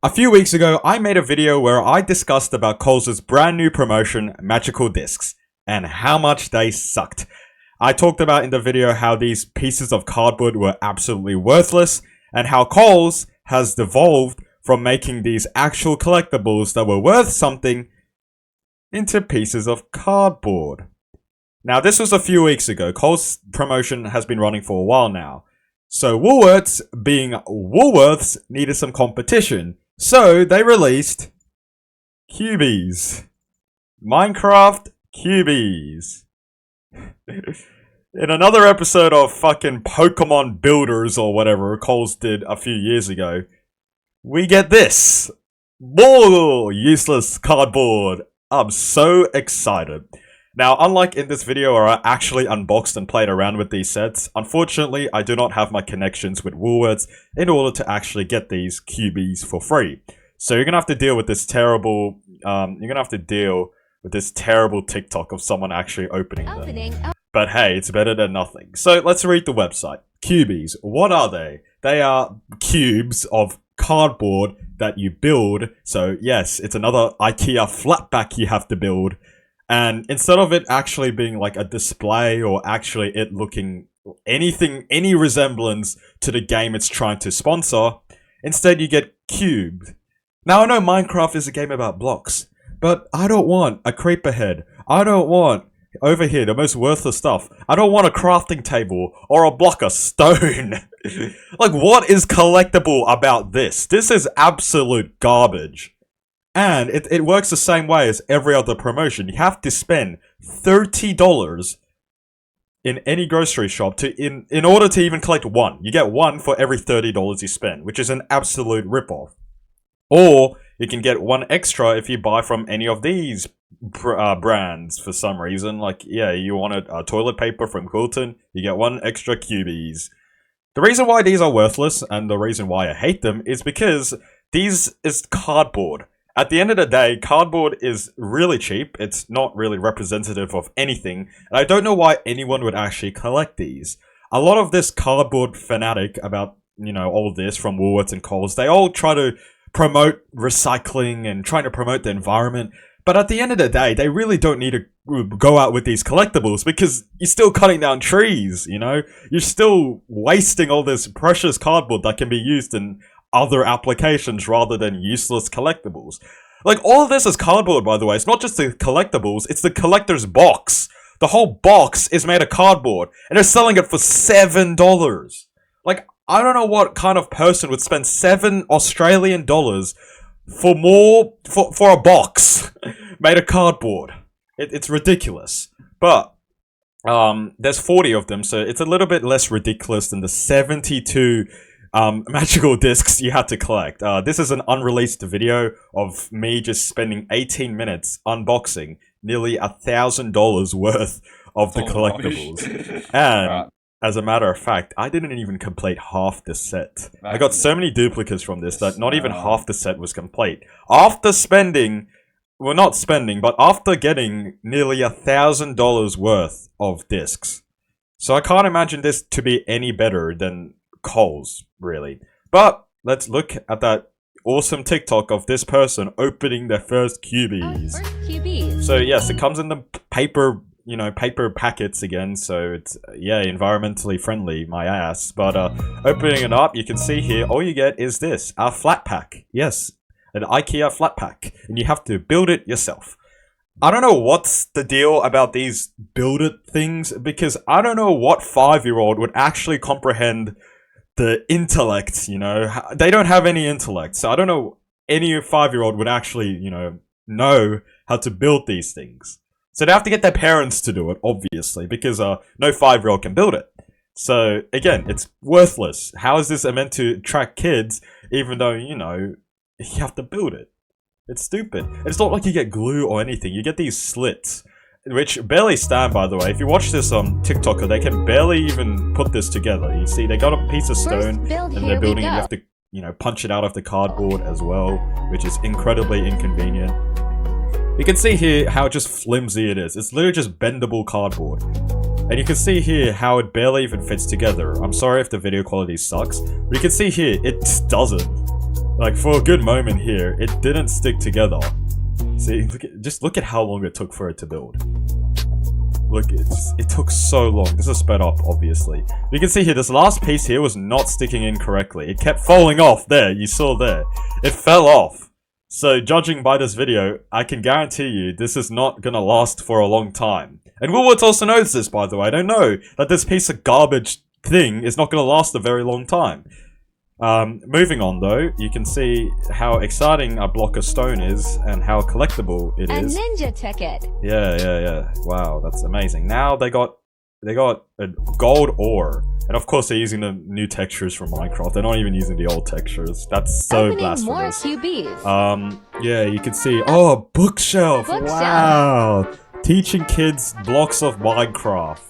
A few weeks ago, I made a video where I discussed about Coles' brand new promotion, Magical Discs, and how much they sucked. I talked about in the video how these pieces of cardboard were absolutely worthless, and how Coles has devolved from making these actual collectibles that were worth something into pieces of cardboard. Now, this was a few weeks ago. Coles' promotion has been running for a while now. So Woolworths, being Woolworths, needed some competition. So they released Cubeez. Minecraft Cubeez. In another episode of fucking Pokemon Builders or whatever Coles did a few years ago, we get this. More useless cardboard. I'm so excited. Now, unlike in this video where I actually unboxed and played around with these sets, unfortunately, I do not have my connections with Woolworths in order to actually get these Cubeez for free. So you're gonna have to deal with this terrible, TikTok of someone actually opening them. But hey, it's better than nothing. So let's read the website. Cubeez, what are they? They are cubes of cardboard that you build. So yes, it's another IKEA flatpack you have to build. And instead of it actually being like a display or actually it looking any resemblance to the game it's trying to sponsor, instead you get cubed. Now I know Minecraft is a game about blocks, but I don't want a creeper head. I don't want, over here, the most worthless stuff. I don't want a crafting table or a block of stone. Like, what is collectible about this? This is absolute garbage. And it works the same way as every other promotion. You have to spend $30 in any grocery shop in order to even collect one. You get one for every $30 you spend, which is an absolute ripoff. Or you can get one extra if you buy from any of these brands for some reason. Like, yeah, you want a toilet paper from Quilton, you get one extra Cubeez. The reason why these are worthless, and the reason why I hate them, is because these is cardboard. At the end of the day, cardboard is really cheap. It's not really representative of anything. And I don't know why anyone would actually collect these. A lot of this cardboard fanatic about, all this from Woolworths and Coles, they all try to promote recycling and trying to promote the environment. But at the end of the day, they really don't need to go out with these collectibles because you're still cutting down trees, You're still wasting all this precious cardboard that can be used in other applications rather than useless collectibles. Like, all of this is cardboard, by the way. It's not just the collectibles, it's the collector's box. The whole box is made of cardboard, and they're selling it for $7. Like, I don't know what kind of person would spend $7 Australian for a box made of cardboard. It's ridiculous. But there's 40 of them, so it's a little bit less ridiculous than the 72 magical discs you had to collect. This is an unreleased video of me just spending 18 minutes unboxing nearly $1,000 worth of the collectibles. And as a matter of fact, I didn't even complete half the set. I got so many duplicates from this that not even half the set was complete. After after getting nearly $1,000 worth of discs. So I can't imagine this to be any better than Coles, really. But let's look at that awesome TikTok of this person opening their first Cubeez. So yes, it comes in the paper packets again, so it's, environmentally friendly, my ass. But opening it up, you can see here, all you get is this, a flat pack. Yes, an IKEA flat pack, and you have to build it yourself. I don't know what's the deal about these build-it things, because I don't know what 5-year-old would actually comprehend the intellect, They don't have any intellect, so I don't know any 5-year-old would actually, know how to build these things. So they have to get their parents to do it, obviously, because no 5-year-old can build it. So, again, it's worthless. How is this meant to attract kids, even though, you have to build it? It's stupid. It's not like you get glue or anything. You get these slits, which barely stand, by the way. If you watch this on TikToker, they can barely even put this together. You see, they got a piece of stone, and they're building it. You have to, punch it out of the cardboard as well, which is incredibly inconvenient. You can see here how just flimsy it is. It's literally just bendable cardboard. And you can see here how it barely even fits together. I'm sorry if the video quality sucks, but you can see here, it doesn't. Like, for a good moment here, it didn't stick together. See, just look at how long it took for it to build. Look, it took so long. This is sped up, obviously. You can see here, this last piece here was not sticking in correctly. It kept falling off. There, you saw there. It fell off. So, judging by this video, I can guarantee you this is not gonna last for a long time. And Woolworths also knows this, by the way. They know that this piece of garbage thing is not gonna last a very long time. Moving on though, you can see how exciting a block of stone is and how collectible it is. A ninja ticket. Yeah. Wow, that's amazing. Now they got a gold ore. And of course they're using the new textures from Minecraft. They're not even using the old textures. That's so Opening blasphemous. More Cubeez. Yeah, you can see, oh, a bookshelf. Wow. Teaching kids blocks of Minecraft.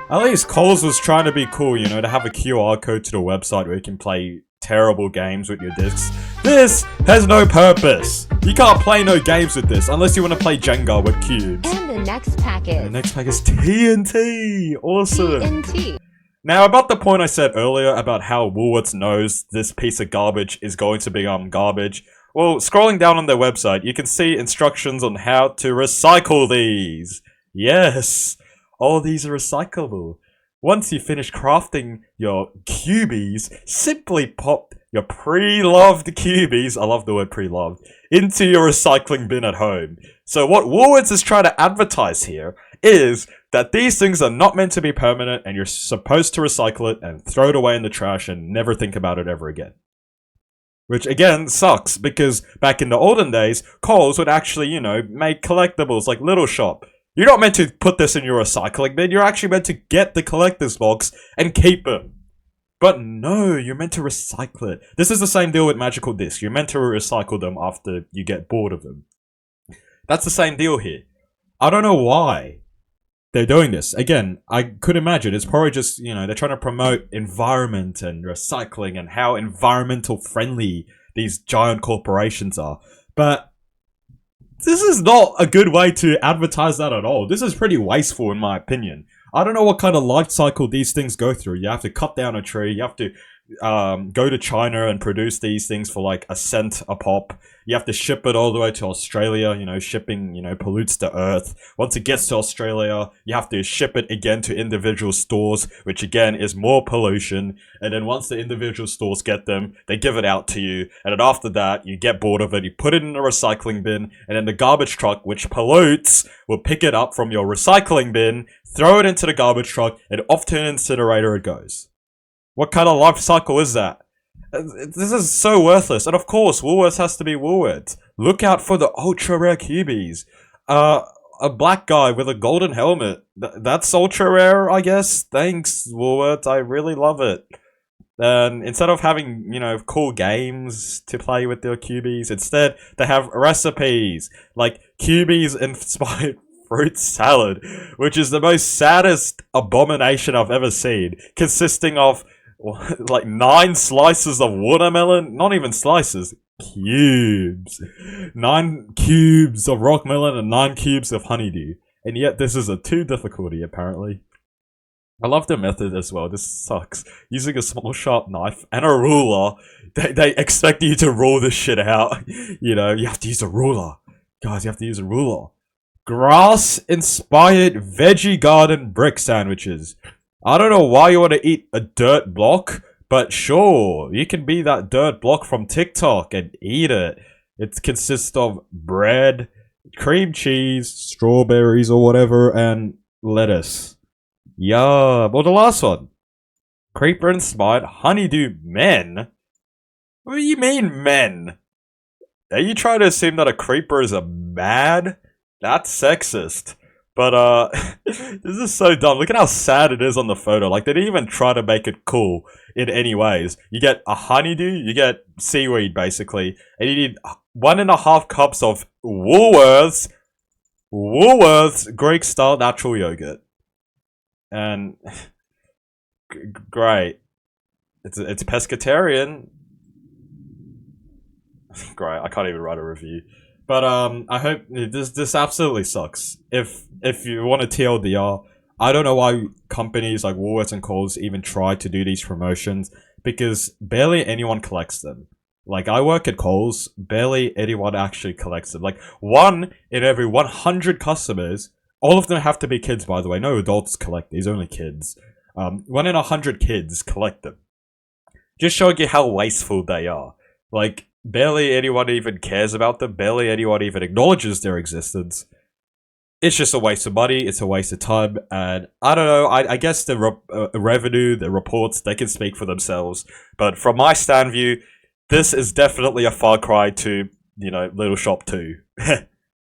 At least Coles was trying to be cool, you know, to have a QR code to the website where you can play terrible games with your discs. This has no purpose. You can't play no games with this unless you want to play Jenga with cubes. And the next pack is... The next pack is TNT. Awesome. TNT. Now, about the point I said earlier about how Woolworths knows this piece of garbage is going to become garbage. Well, scrolling down on their website, you can see instructions on how to recycle these. Yes. All these are recyclable. Once you finish crafting your Cubeez, simply pop your pre-loved Cubeez, I love the word pre-loved, into your recycling bin at home. So what Woolworths is trying to advertise here is that these things are not meant to be permanent and you're supposed to recycle it and throw it away in the trash and never think about it ever again. Which again sucks because back in the olden days, Coles would actually, you know, make collectibles like Little Shop. You're not meant to put this in your recycling bin, you're actually meant to get the collector's box and keep them. But no, you're meant to recycle it. This is the same deal with magical discs. You're meant to recycle them after you get bored of them. That's the same deal here. I don't know why they're doing this. Again, I could imagine it's probably just, you know, they're trying to promote environment and recycling and how environmental friendly these giant corporations are. But this is not a good way to advertise that at all. This is pretty wasteful in my opinion. I don't know what kind of life cycle these things go through. You have to cut down a tree, you have to go to China and produce these things for like a cent a pop. You have to ship it all the way to Australia, you know, shipping, you know, pollutes the earth. Once it gets to Australia, you have to ship it again to individual stores, which again is more pollution. And then once the individual stores get them, they give it out to you. And then after that, you get bored of it, you put it in a recycling bin, and then the garbage truck, which pollutes, will pick it up from your recycling bin, throw it into the garbage truck, and off to an incinerator it goes. What kind of life cycle is that? This is so worthless. And of course, Woolworths has to be Woolworths. Look out for the ultra rare Cubeez. A black guy with a golden helmet. That's ultra rare, I guess. Thanks, Woolworths. I really love it. And instead of having, you know, cool games to play with their Cubeez, instead they have recipes. Like Cubeez inspired fruit salad, which is the most saddest abomination I've ever seen. Consisting of like 9 slices of watermelon, not even slices, cubes. 9 cubes of rock melon and 9 cubes of honeydew. And yet this is a 2 difficulty apparently. I love the method as well, this sucks. Using a small sharp knife and a ruler, they expect you to rule this shit out. You know, you have to use a ruler. Guys, you have to use a ruler. Grass-inspired veggie garden brick sandwiches. I don't know why you want to eat a dirt block, but sure, you can be that dirt block from TikTok and eat it. It consists of bread, cream cheese, strawberries or whatever, and lettuce. Yeah, well the last one. Creeper-inspired honeydew men? What do you mean men? Are you trying to assume that a creeper is a man? That's sexist. But, this is so dumb. Look at how sad it is on the photo. Like, they didn't even try to make it cool in any ways. You get a honeydew, you get seaweed, basically. And you need 1.5 cups of Woolworths Greek-style natural yogurt. And, great. It's pescatarian. Great, I can't even write a review. But I hope this absolutely sucks. If you want a TLDR, I don't know why companies like Woolworths and Coles even try to do these promotions because barely anyone collects them. Like, I work at Coles, barely anyone actually collects them. Like, 1 in every 100 customers, all of them have to be kids, by the way. No adults collect these, only kids. 1 in 100 kids collect them. Just showing you how wasteful they are. Like, barely anyone even cares about them, barely anyone even acknowledges their existence. It's just a waste of money, it's a waste of time, and I don't know, I guess the revenue, the reports, they can speak for themselves. But from my stand view, this is definitely a far cry to, Little Shop 2.